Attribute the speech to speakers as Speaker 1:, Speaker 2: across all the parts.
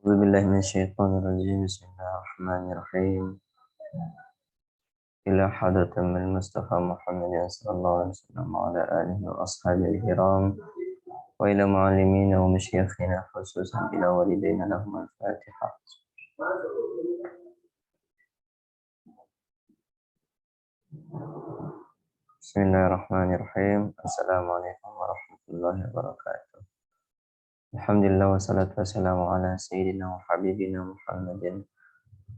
Speaker 1: أعوذ بالله من الشيطان الرجيم. بسم الله الرحمن الرحيم. إلى حضرة من المصطفى محمد صلى الله عليه وسلم وعلى آله وأصحابه الكرام، وإلى معلمينا ومشايخنا خصوصا إلى والدينا لهم الفاتحة. بسم الله الرحمن الرحيم. السلام عليكم ورحمة الله وبركاته. الحمد لله والصلاة والسلام على سيدنا وحبيبنا محمد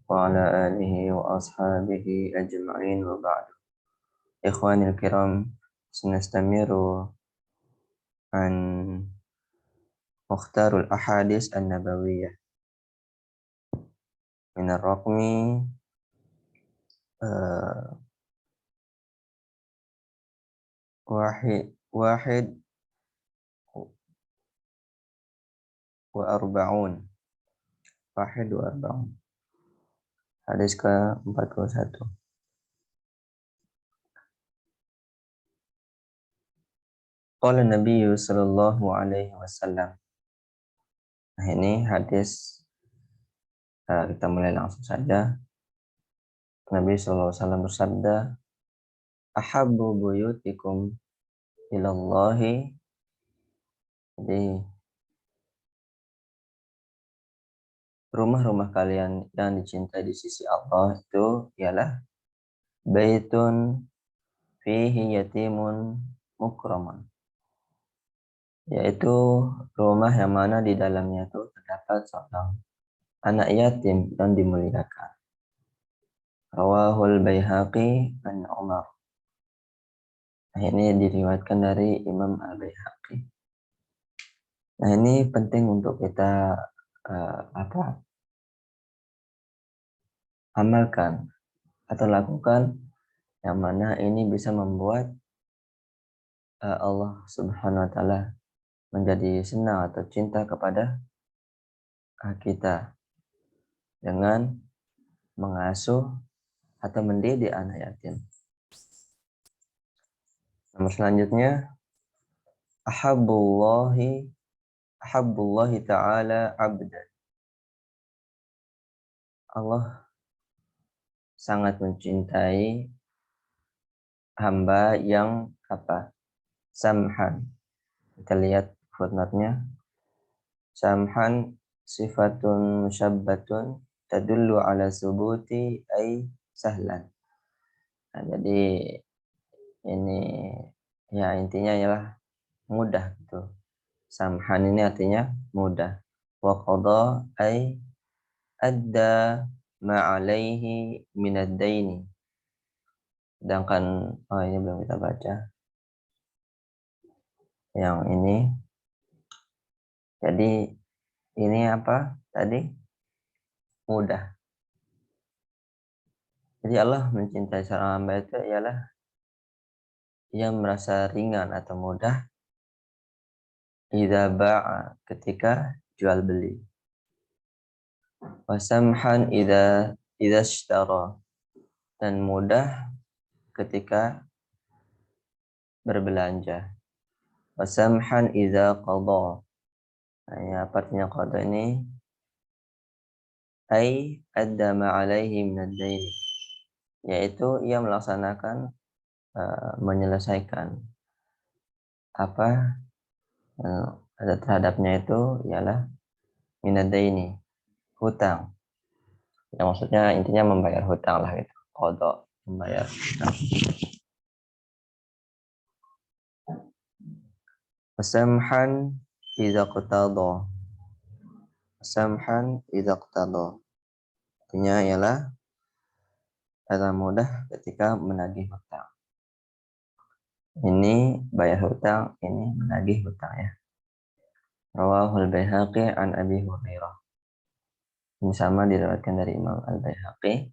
Speaker 1: وعلى آله وأصحابه أجمعين، وبعد. إخواني الكرام، سنستمر عن مختار الأحاديث النبوية من الرقم واحد وأربعون hadis ke-41. Qala Nabi sallallahu alaihi wasallam. Nah, ini hadis, kita mulai langsung saja. Nabi sallallahu alaihi wasallam bersabda, ahabbu buyutikum ilallahi. Jadi rumah-rumah kalian yang dicintai di sisi Allah itu ialah baitun fihi yatimun mukraman, yaitu rumah yang mana di dalamnya itu terdapat seorang anak yatim yang dimuliakan. Rawahul Baihaqi an Umar. Nah, ini diriwayatkan dari Imam Al-Baihaqi. Nah, ini penting untuk kita amalkan atau lakukan, yang mana ini bisa membuat Allah Subhanahu wa taala menjadi senang atau cinta kepada kita dengan mengasuh atau mendidik anak yatim. Nomor selanjutnya, ahabbullahi ta'ala abdan. Allah sangat mencintai hamba yang samhan. Kita lihat footnote-nya. Samhan sifatun musyabbatun tadullu ala subuti ay sahlan. Nah, jadi ini ya intinya ialah mudah gitu. Samhan ini artinya mudah. Wa qada ay adda ma'alaihi minad daini. Sedangkan ini belum kita baca. Yang ini, jadi ini apa tadi? Mudah. Jadi Allah mencintai seorang hamba itu ialah ia merasa ringan atau mudah idza ba'a, ketika jual beli. Wasamhan idza ishtara, dan mudah ketika berbelanja. Wasamhan idza qada. Nah, ini artinya qada ini ai adda ma alaihi min ad-dain, yaitu ia melaksanakan menyelesaikan apa ada terhadapnya itu ialah minadaini, hutang. Ya, maksudnya intinya membayar hutang lah gitu. Qada, membayar hutang. Wasamhan idza qtada. Wasamhan idza qtada. Artinya ialah kata mudah ketika menagih hutang. Ini bayar hutang, ini menagih hutang ya. Rawahul Baihaqi an Abi Hurairah. Ini sama diriwayatkan dari Imam Al-Baihaqi.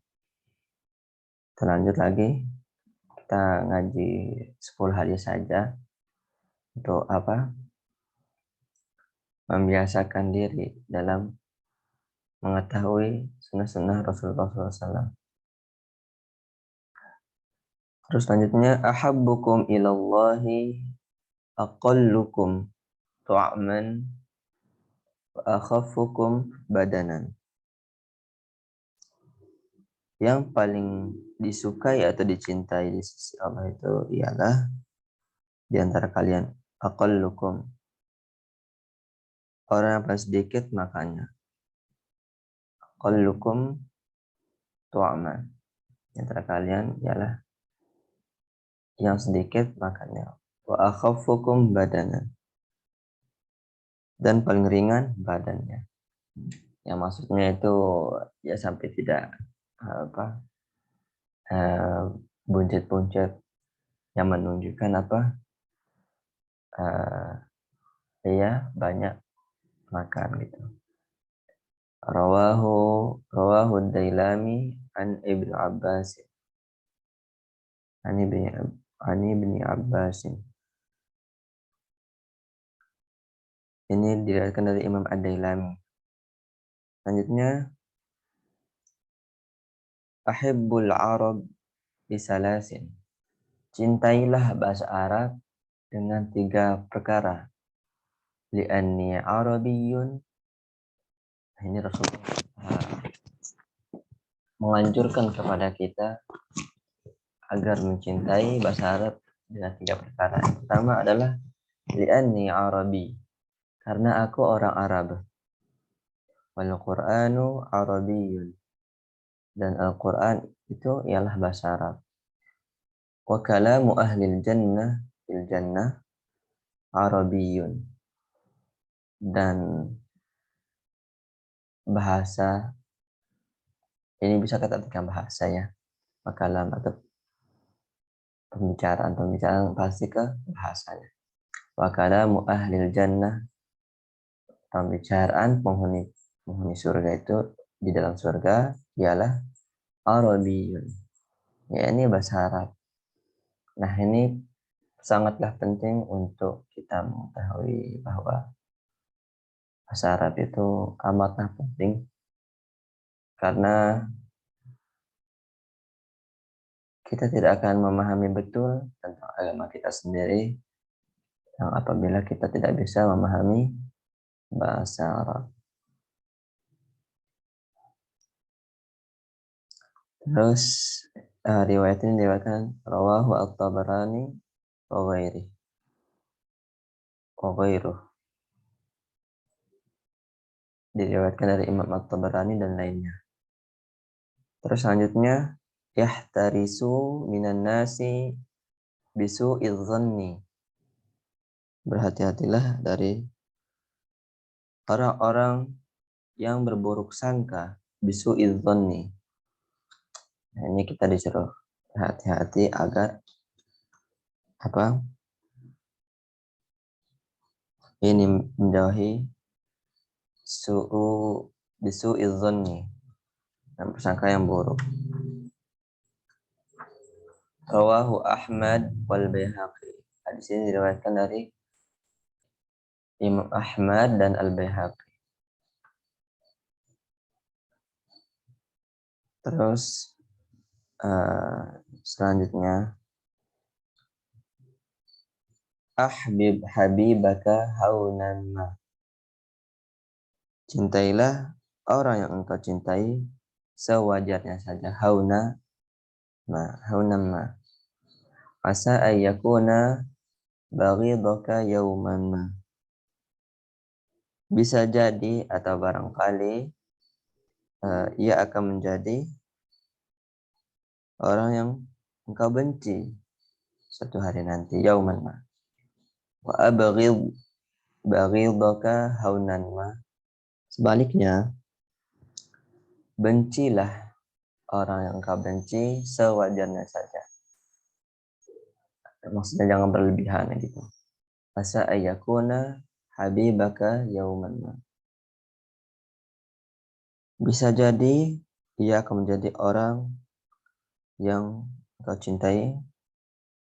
Speaker 1: Kita lanjut lagi. Kita ngaji 10 hari saja untuk membiasakan diri dalam mengetahui sunnah-sunnah Rasulullah SAW. Terus selanjutnya, ahabbukum ilallahi aqallukum tu'aman wa Akhaffukum badanan. Yang paling disukai atau dicintai di sisi Allah itu ialah di antara kalian aqallukum, orang yang paling sedikit makannya. Aqallukum tu'ama, di antara kalian ialah yang sedikit makannya. Wa akhaffukum badanan, dan paling ringan badannya. Yang maksudnya itu ya sampai tidak apa buncit-buncit, yang menunjukkan apa ya banyak makan gitu. Rawahu Dailami an Ibnu Abbas, Ibni Abbas. Ini diriwayatkan dari Imam Ad-Dailami. Selanjutnya, ahibbul Arab bisalasin. Cintailah bahasa Arab dengan 3 perkara. Li'anni Arabiyyun. Ini Rasulullah menganjurkan kepada kita agar mencintai bahasa Arab dengan 3 perkara. Yang pertama adalah li'anni Arabi, karena aku orang Arab. Wal Qur'anu Arabiyyun, dan Al-Quran itu ialah bahasa Arab. Wa kalamu ahlil jannah fil jannah Arabiyyun, dan bahasa ini bisa kita artikan bahasa ya, makalam atau pembicaraan pasti ke bahasanya. Wa kalamu ahlil jannah, pembicaraan penghuni surga itu di dalam surga ialah Arabiyyun, ya ini bahasa Arab. Nah ini sangatlah penting untuk kita mengetahui bahwa bahasa Arab itu amatlah penting, karena kita tidak akan memahami betul tentang agama kita sendiri yang apabila kita tidak bisa memahami bahasa Arab. Terus riwayat ini diriwayatkan rawahu at-Tabarani wa ghairuh. Diriwayatkan dari Imam at-Tabarani dan lainnya. Terus selanjutnya, yahtarisu minan nasi bisu'iz zanni. Berhati-hatilah dari orang-orang yang berburuk sangka, bisu'iz zanni. Nah, ini kita disuruh hati-hati agar ini menjauhi bisu'iz zanni, dan prasangka yang buruk. Rawahu Ahmad wal Baihaqi. Hadis ini diriwayatkan dari Imam Ahmad dan Al-Baihaqi. Terus selanjutnya, ahbib habibaka haunan ma. Cintailah orang yang engkau cintai sewajarnya saja. Haunan ma. Asa ayyakuna baghidaka yauman ma. Bisa jadi atau barangkali ia akan menjadi orang yang engkau benci suatu hari nanti. Yauman ma. Wa baghidaka haunan ma. Sebaliknya, bencilah orang yang engkau benci sewajarnya saja. Maksudnya jangan berlebihan gitu. Asa ayyakuna habibaka yauman ma. Bisa jadi ia akan menjadi orang yang engkau cintai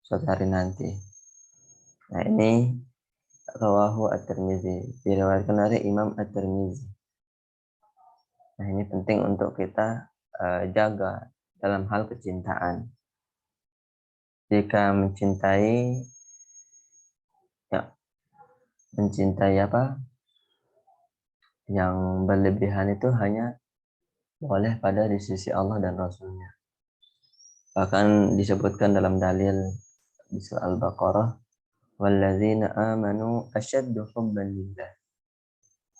Speaker 1: suatu hari nanti. Nah ini rawahu at-Tirmizi, diriwayatkan dari Imam at-Tirmizi. Nah ini penting untuk kita jaga dalam hal kecintaan. Jika mencintai yang berlebihan itu hanya boleh pada di sisi Allah dan Rasulnya. Bahkan disebutkan dalam dalil di surah Al-Baqarah, walladzina amanu asyaddu hubban lillah.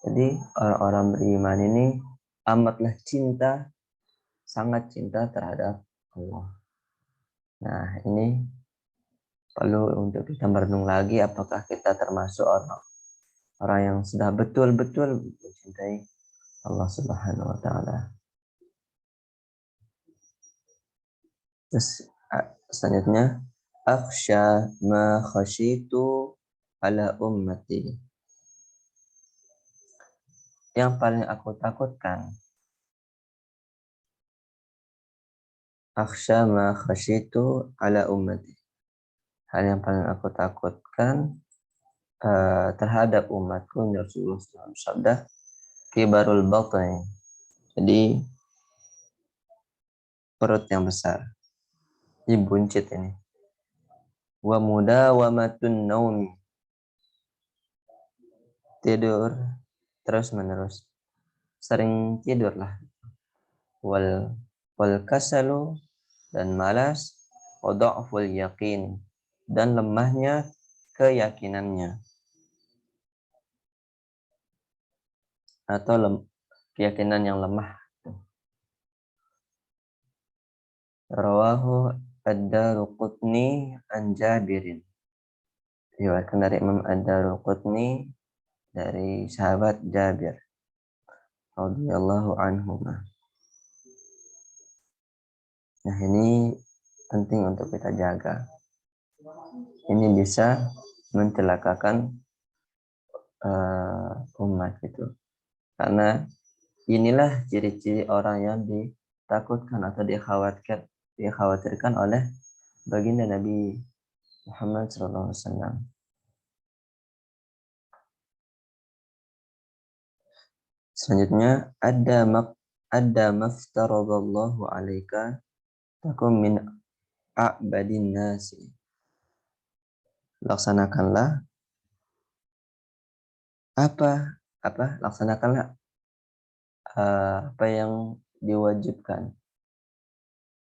Speaker 1: Jadi orang-orang beriman ini amatlah cinta, sangat cinta terhadap Allah. Nah, ini perlu untuk kita merenung lagi, apakah kita termasuk orang yang sudah betul-betul mencintai Allah Subhanahu wa taala. Terus selanjutnya, akhsha ma khasyitu ala ummati. Yang paling aku takutkan, akhsha ma khasyitu ala ummati. Hal yang paling aku takutkan terhadap umatku, Rasulullah SAW sabda, kibarul batni. Jadi perut yang besar. Ini buncit ini. Wa mudawamatun naumi. Tidur terus menerus. Sering tidurlah. Wal kasalu, dan malas, wa dha'ful yaqin, dan lemahnya keyakinannya atau keyakinan yang lemah. Rawahu Ad-Daruqutni an Jabirin. Riwayatkan dari Imam Ad-Daruqutni dari sahabat Jabir radhiyallahu anhu. Nah, ini penting untuk kita jaga. Ini bisa mencelakakan umat itu. Karena inilah ciri-ciri orang yang ditakutkan atau dikhawatirkan oleh baginda Nabi Muhammad SAW. Selanjutnya, ada maftaradallahu alaika takum min a'badin nasi. Laksanakanlah laksanakanlah apa yang diwajibkan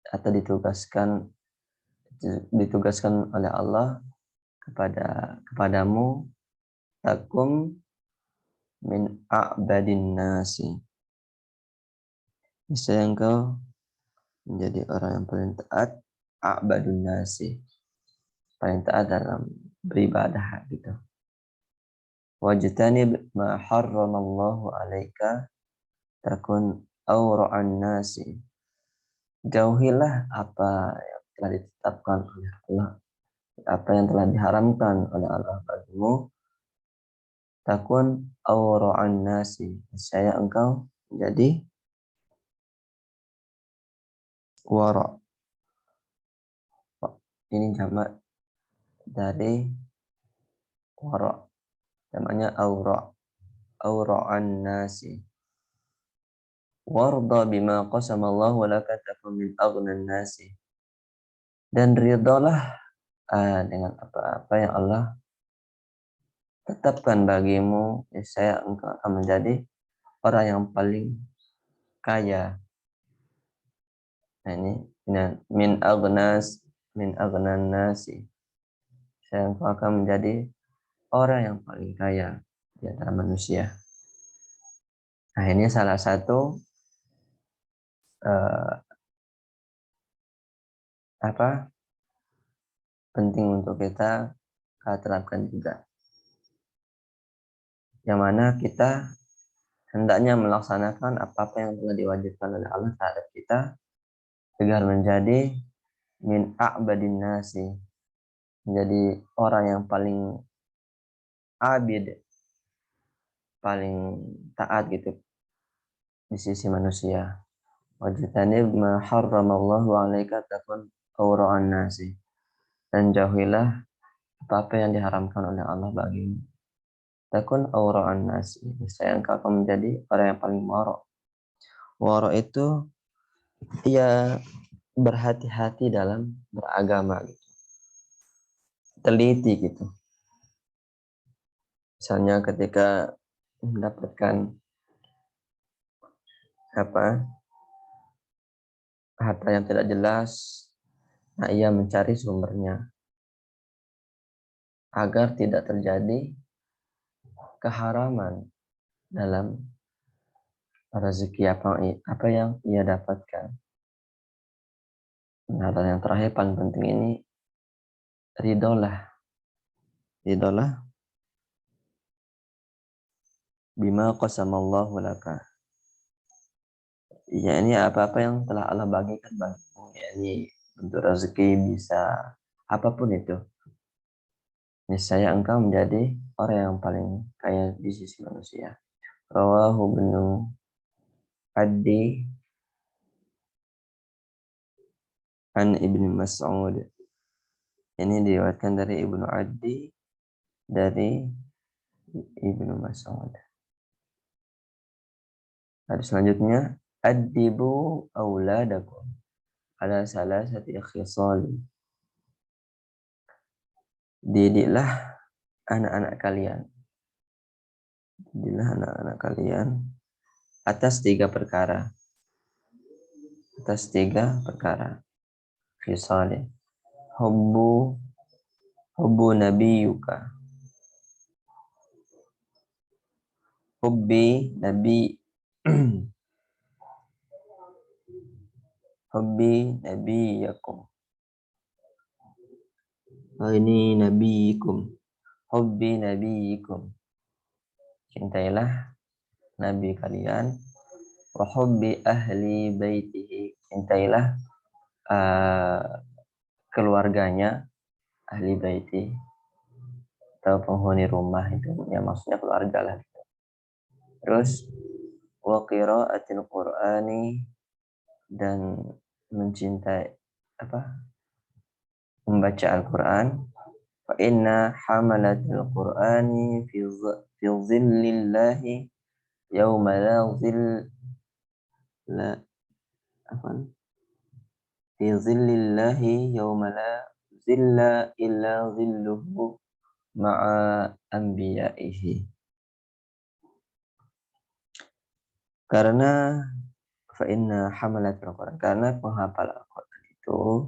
Speaker 1: atau ditugaskan oleh Allah kepadamu, takum min a'badin nasi. Niscaya engkau menjadi orang yang paling taat, a'badun nasi, paling taat dalam beribadah gitu. Wajtanib ma harramallahu alaika takun awra'an nasi. Jauhilah apa yang telah ditetapkan oleh Allah, apa yang telah diharamkan oleh Allah bagimu. Takun awra'an nasi, saya engkau menjadi wara'. Ini jamak dari wara', namanya awra'an nasi. Warda bima qasamallahu laka takun min aghnan nasi. Dan ridhalah dengan apa-apa yang Allah tetapkan bagimu, saya engkau akan menjadi orang yang paling kaya. Nah, ini min aghnan nasi. Saya engkau akan menjadi orang yang paling kaya di antara manusia. Nah, ini salah satu penting untuk kita terapkan juga. Yang mana kita hendaknya melaksanakan apa-apa yang telah diwajibkan oleh Allah terhadap kita agar menjadi min a'badin nasi, menjadi orang yang paling abid, paling taat gitu di sisi manusia. Wajtanib ma harramallahu alaika takun awra'an nasi. Dan jauhilah apa-apa yang diharamkan oleh Allah bagimu. Takun awra'an nasi. Saya engkau akan menjadi orang yang paling wara'. Wara' itu ya berhati-hati dalam beragama gitu. Teliti gitu. Misalnya ketika mendapatkan apa harta yang tidak jelas, nah ia mencari sumbernya agar tidak terjadi keharaman dalam rezeki apa yang ia dapatkan. Nah, dan yang terakhir paling penting ini ridolah bima qasamallahu laka. Ya, ini apa-apa yang telah Allah bagikan bagimu. Ya, ini bentuk rezeki bisa apapun itu. Niscaya engkau menjadi orang yang paling kaya di sisi manusia. Rawahu Ibnu Addi an Ibnu Mas'ud. Ini diriwayatkan dari Ibnu Addi dari Ibnu Mas'ud. Hadis selanjutnya, adibu auladakum ala salasati khisal. Didiklah anak-anak kalian. Didiklah anak-anak kalian atas tiga perkara. Atas tiga perkara. Khisal. Hubbu nabiyuka. Hubbi nabi Hubbi nabiyakum. Oh, ini nabiyikum. Hubbi nabiyikum. Cintailah nabi kalian. Wa hubbi ahli baitihi. Cintailah keluarganya, ahli baiti atau penghuni rumah itu. Ya maksudnya keluarga lah. Terus wa qiraatil Qur'ani, dan mencintai membaca Al-Qur'an. Fa inna hamalatil Qur'ani fi zillillahi yauma la zilla fi zillillahi yauma la zilla illa zilluhu ma'a anbiya'ihi. Karena fa inna hamalatil Qur'an, karena penghafal Al-Qur'an itu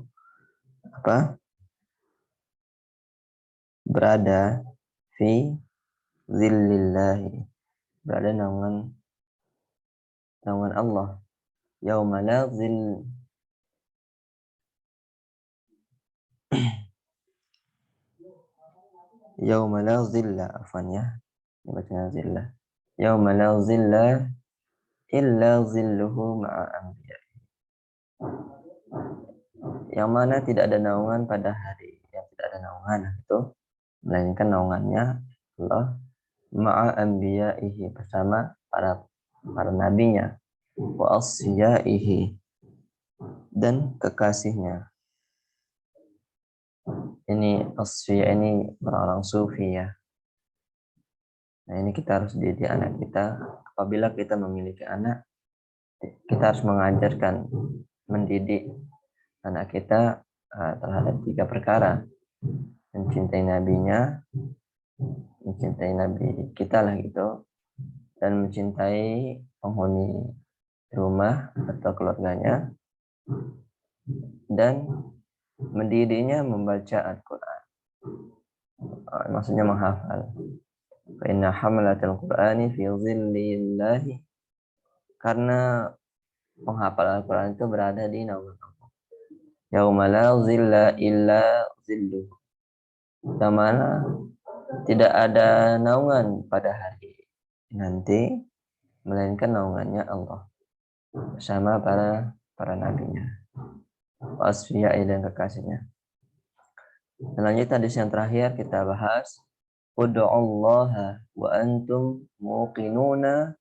Speaker 1: berada fi zillillahi, berada naungan Allah, yauma la zill yauma la zilla, afanya dibacanya zilla, yauma la zilla illa zilluhu ma'a anbiya, yang mana tidak ada naungan pada hari yang tidak ada naungan itu melainkan naungannya Allah ma'a anbiya'ihi, bersama para nabinya, wa asfiyaihi, dan kekasihnya. Ini asfiya, ini orang-orang sufi ya. Nah, ini kita harus didik anak kita. Apabila kita memiliki anak, kita harus mengajarkan, mendidik anak kita terhadap tiga perkara. Mencintai nabinya, mencintai nabi kita lah gitu, dan mencintai penghuni rumah atau keluarganya, dan mendidiknya membaca Al-Quran. Maksudnya menghafal. Fa inna hamalatil Qur'ani fi zillillahi, karena penghafal Al-Quran itu berada di naungan Allah. Yauma la zilla illa zilluh, yang mana tidak ada naungan pada hari nanti melainkan naungannya Allah bersama para nabinya, wasfiyai, dan kekasihnya. Selanjutnya hadis yang terakhir kita bahas, ud'ullaha wa antum muqinuna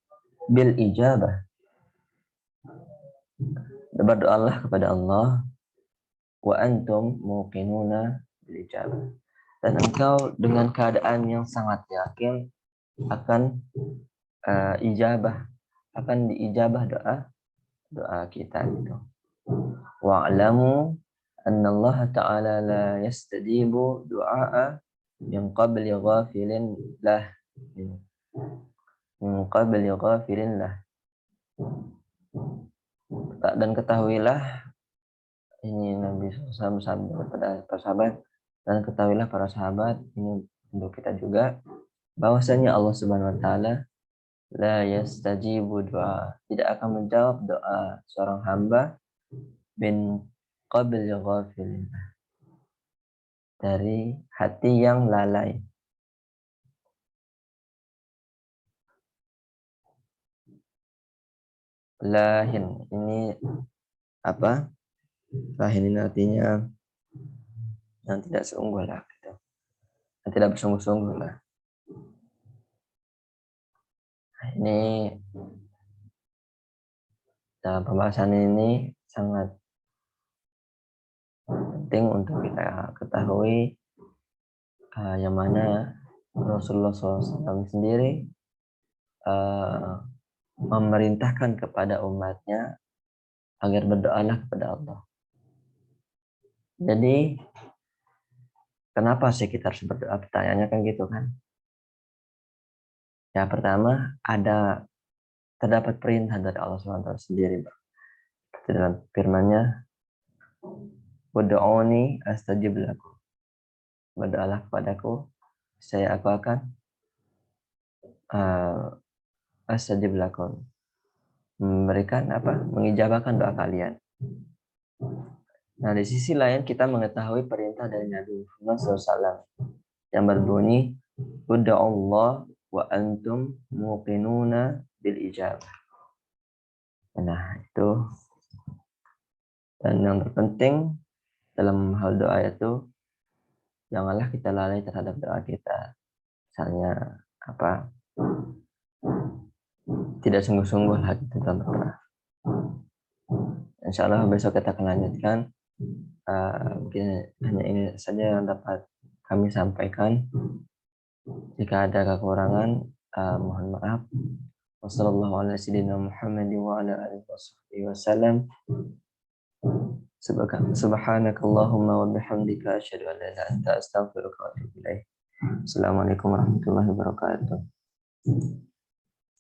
Speaker 1: bil ijabah. Berdoalah kepada Allah wa antum muqinuna bil ijabah, dan engkau dengan keadaan yang sangat yakin akan ijabah, akan diijabah doa kita gitu. Wa'lamu anna Allah ta'ala la yastajibu du'a min qabli ghafilin lah, min qabli ghafilin lah. Dan ketahuilah, ini Nabi SAW bersabda kepada para sahabat, dan ketahuilah para sahabat, ini untuk kita juga, bahwasanya Allah Subhanahu wa taala la yastajibu doa, tidak akan menjawab doa seorang hamba bin qabli ghafilin, dari hati yang lalai. Lahin ini apa? Lahin ini artinya yang tidak sungguh lah, gitu. Yang tidak bersungguh-sungguh lah. Ini dalam pembahasan ini sangat penting untuk kita ketahui, yang mana Rasulullah SAW sendiri memerintahkan kepada umatnya agar berdoalah kepada Allah. Jadi kenapa sih kita harus berdoa? Pertanyaannya kan gitu kan. Ya pertama, terdapat perintah dari Allah SWT sendiri, dalam firman-Nya, "Ud'uni astajib lakum." Berdoalah kepadaku, aku akan astajib lakum. Memberikan apa? Mengijabahkan doa kalian. Nah, di sisi lain kita mengetahui perintah dari Nabi Muhammad SAW yang berbunyi, "Ud'u Allah wa antum muqinuna bil ijabah." Nah, itu. Dan yang terpenting dalam hal doa itu, janganlah kita lalai terhadap doa kita. Misalnya apa? Tidak sungguh-sungguh lah kita dalam berdoa. Insya Allah besok kita akan lanjutkan. Mungkin hanya ini saja yang dapat kami sampaikan. Jika ada kekurangan, mohon maaf. Wassalamualaikum warahmatullahi wabarakatuh. Subhanakallahumma wa bihamdika asyhadu an la ilaha illa anta astaghfiruka wa atubu ilaik. Assalamualaikum warahmatullahi wabarakatuh.